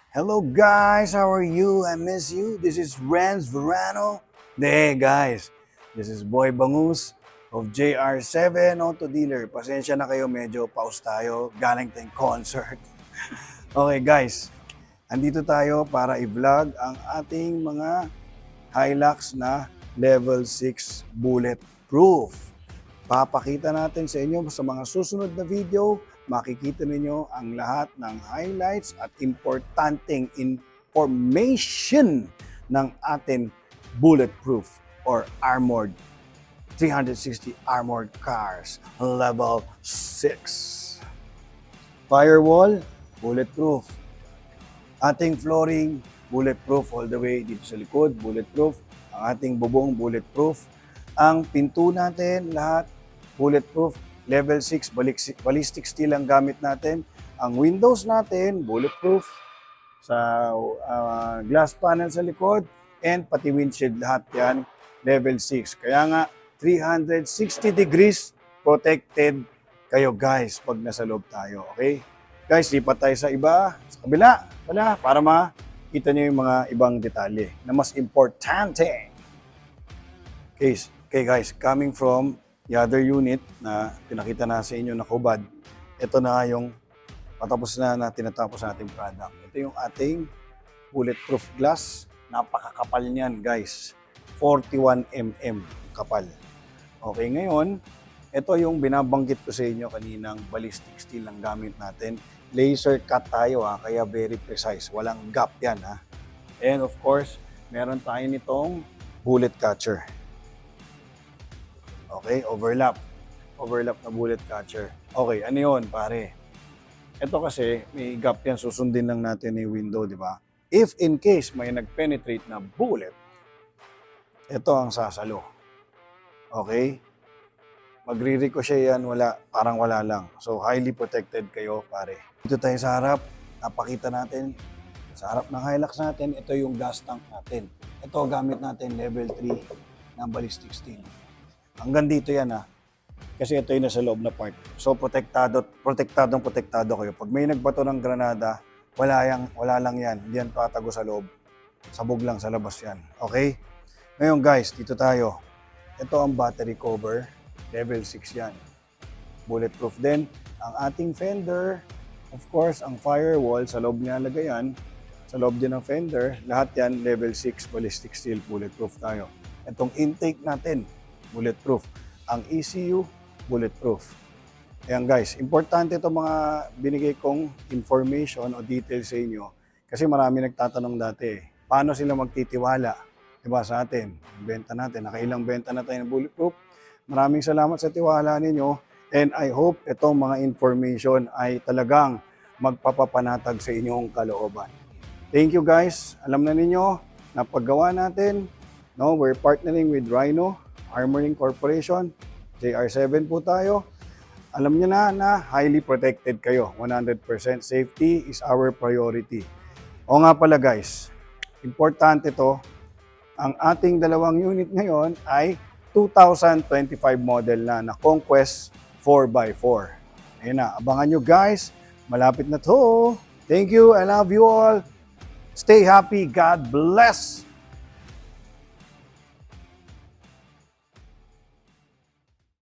Hello guys, how are you? I miss you. This is Renz Verano. Hey guys, this is Boy Bangus of JR7 Auto Dealer. Pasensya na kayo, medyo pause tayo. Galing tayong concert. Okay guys, andito tayo para i-vlog ang ating mga Hilux na level 6 bulletproof. Papakita natin sa inyo sa mga susunod na video, makikita ninyo ang lahat ng highlights at importanteng information ng ating bulletproof or armored 360 armored cars level 6. Firewall, bulletproof. Ating flooring, bulletproof all the way dito sa likod, bulletproof. Ang ating bubong, bulletproof. Ang pinto natin, lahat bulletproof, level 6, ballistic steel ang gamit natin. Ang windows natin, bulletproof, sa glass panel sa likod, and pati windshield, lahat yan, level 6. Kaya nga, 360 degrees protected kayo guys pag nasa loob tayo, okay? Guys, lipat tayo sa iba, sa kabila, para makita nyo yung mga ibang detalye na mas importante. Okay guys, coming from the other unit na pinakita na sa inyo na kubad, ito na yung patapos na tinatapos nating product. Ito yung ating bulletproof glass. Napakakapal niyan guys. 41 mm kapal. Okay, ngayon, ito yung binabanggit ko sa inyo kaninang ballistic steel ang gamit natin. Laser cut tayo kaya very precise. Walang gap yan And of course, meron tayo nitong bullet catcher. Okay, overlap na bullet catcher. Okay, ano yun, pare? Ito kasi, may gap yan, susundin lang natin yung window, di ba? If in case may nag-penetrate na bullet, ito ang sasalo. Okay? Magre-ricochet yan, parang wala lang. So, highly protected kayo, pare. Dito tayo sa harap, napakita natin, sa harap ng Hilux natin, ito yung gas tank natin. Ito, gamit natin level 3 ng ballistic steel. Hanggang dito yan kasi ito yung nasa loob na part. So protektadong kayo. Pag may nagbato ng granada, wala lang yan. Hindi yan tatago sa loob. Sabog lang sa labas yan. Okay? Ngayon guys, dito tayo. Ito ang battery cover. Level 6 yan. Bulletproof din. Ang ating fender, of course, ang firewall, sa loob niya lagayan. Sa loob din ng fender, lahat yan level 6 ballistic steel, bulletproof tayo. Itong intake natin, bulletproof. Ang ECU, bulletproof. Ayan guys, importante itong mga binigay kong information o details sa inyo kasi marami nagtatanong dati, paano sila magtitiwala diba, sa atin? Benta natin, nakailang benta na tayo ng bulletproof. Maraming salamat sa tiwala ninyo and I hope itong mga information ay talagang magpapapanatag sa inyong kalooban. Thank you guys. Alam na ninyo na paggawa natin, we're partnering with Rhino Armoring Corporation, JR7 po tayo. Alam niyo na highly protected kayo. 100% safety is our priority. O nga pala guys, importante to, ang ating dalawang unit ngayon ay 2025 model na Conquest 4x4. Ayun na, abangan nyo guys. Malapit na to. Thank you, I love you all. Stay happy, God bless.